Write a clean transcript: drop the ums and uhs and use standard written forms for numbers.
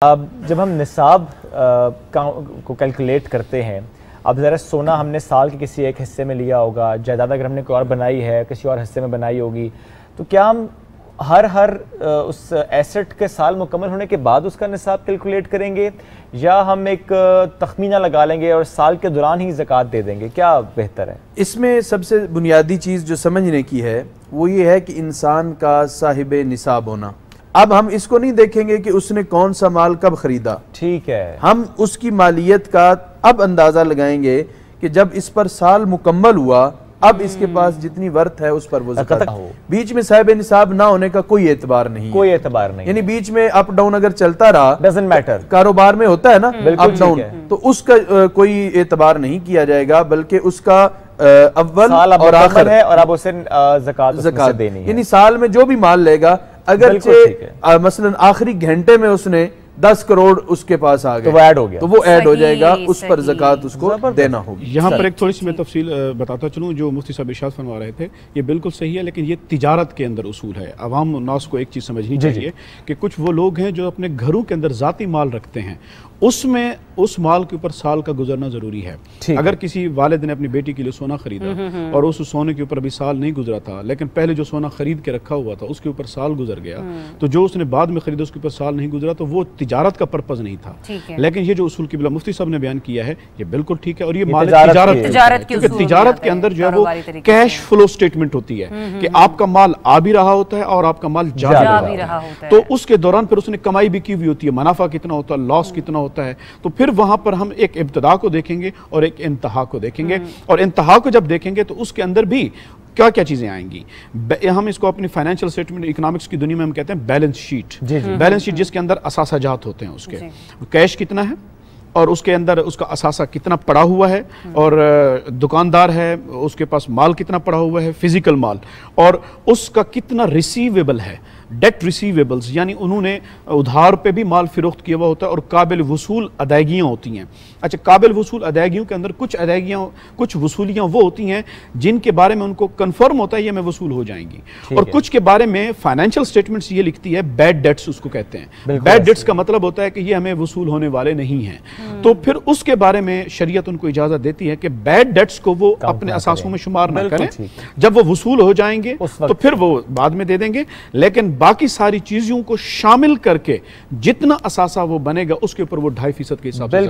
अब जब हम निसाब को कैलकुलेट करते हैं, अब ज़रा सोना हमने साल के किसी एक हिस्से में लिया होगा, जायदाद अगर हमने कोई और बनाई है किसी और हिस्से में बनाई होगी, तो क्या हम हर उस एसेट के साल मुकम्मल होने के बाद उसका निसाब कैलकुलेट करेंगे, या हम एक तखमीना लगा लेंगे और साल के दौरान ही ज़कात दे देंगे? क्या बेहतर है? इसमें सबसे बुनियादी चीज़ जो समझने की है वो ये है कि इंसान का साहिब निसाब होना। अब हम इसको नहीं देखेंगे कि उसने कौन सा माल कब खरीदा, ठीक है, हम उसकी मालियत का अब अंदाजा लगाएंगे कि जब इस पर साल मुकम्मल हुआ, अब इसके पास जितनी वर्थ है उस पर वो ज़कात हो। बीच में साहिब निसाब ना होने का कोई एतबार नहीं, कोई एतबार नहीं, यानी बीच में अप डाउन अगर चलता रहा, डजंट मैटर, कारोबार में होता है ना अप डाउन, तो उसका कोई एतबार नहीं किया जाएगा, बल्कि उसका अव्वल और आखिर है और अब उसे ज़कात देनी है। यानी साल में जो भी माल लेगा, अगर मसलन आखिरी घंटे में उसने 10 करोड़ उसके पास आ गए, तो वो ऐड हो गया, तो वो ऐड हो जाएगा, उस पर ज़कात उसको देना होगी। यहाँ पर एक थोड़ी सी मैं तफसील बताता चलूँ, जो मुफ्ती साहब इरशाद फरमा रहे थे ये बिल्कुल सही है, लेकिन ये तिजारत के अंदर उसूल है। अवाम नास को एक चीज़ समझनी चाहिए कि कुछ वो लोग हैं जो अपने घरों के अंदर ज़ाती माल रखते हैं, उसमें उस माल के ऊपर साल का गुजरना जरूरी है। अगर किसी वालिद ने अपनी बेटी के लिए सोना खरीदा और उस सोने के ऊपर अभी साल नहीं गुजरा था, लेकिन पहले जो सोना खरीद के रखा हुआ था उसके ऊपर साल गुजर गया, तो जो उसने बाद में खरीदा उसके ऊपर साल नहीं गुजरा, तो वो तिजारत का पर्पज नहीं था। लेकिन ये जो उसूल किबला मुफ्ती साहब ने बयान किया है ये बिल्कुल ठीक है, और ये माल तिजारत के अंदर जो है वो कैश फ्लो स्टेटमेंट होती है कि आपका माल आ भी रहा होता है और आपका माल जा भी रहा होता है, तो उसके दौरान फिर उसने कमाई भी की हुई होती है, मुनाफा कितना होता है, लॉस कितना होता है, तो फिर वहां पर हम एक इब्तिदा को देखेंगे और एक इंतहा को देखेंगे, और इंतहा को जब देखेंगे तो उसके अंदर भी क्या क्या चीजें आएंगी। हम इसको अपनी फाइनेंशियल स्टेटमेंट इकोनॉमिक्स की दुनिया में हम कहते हैं बैलेंस शीट। बैलेंस शीट जिसके अंदर असासाजात होते हैं, उसके कैश कितना है और उसके अंदर उसका असासा कितना पड़ा हुआ है, और दुकानदार है उसके पास माल कितना पड़ा हुआ है, फिजिकल माल, और उसका कितना रिसीवेबल है, डेट रिसीवेबल्स, यानी उन्होंने उधार पे भी माल फिरोख्त किया हुआ होता है, और काबिल वसूल अदायगियाँ होती हैं। अच्छा, काबिल वसूल अदायगियों के अंदर कुछ अदायगियाँ, कुछ वसूलियाँ वो होती हैं जिनके बारे में उनको कन्फर्म होता है ये हमें वसूल हो जाएंगी, और कुछ के बारे में फाइनेंशियल स्टेटमेंट्स ये लिखती है बैड डेट्स उसको कहते हैं। बैड डेट्स का मतलब होता है कि ये हमें वसूल होने वाले नहीं हैं, तो फिर उसके बारे में शरीयत उनको इजाजत देती है कि बैड डेट्स को वो अपने असासों में शुमार ना करें, जब वो वसूल हो जाएंगे तो फिर वो बाद में दे देंगे, लेकिन बाकी सारी चीजों को शामिल करके जितना असासा वो बनेगा उसके ऊपर वो 2.5% के हिसाब से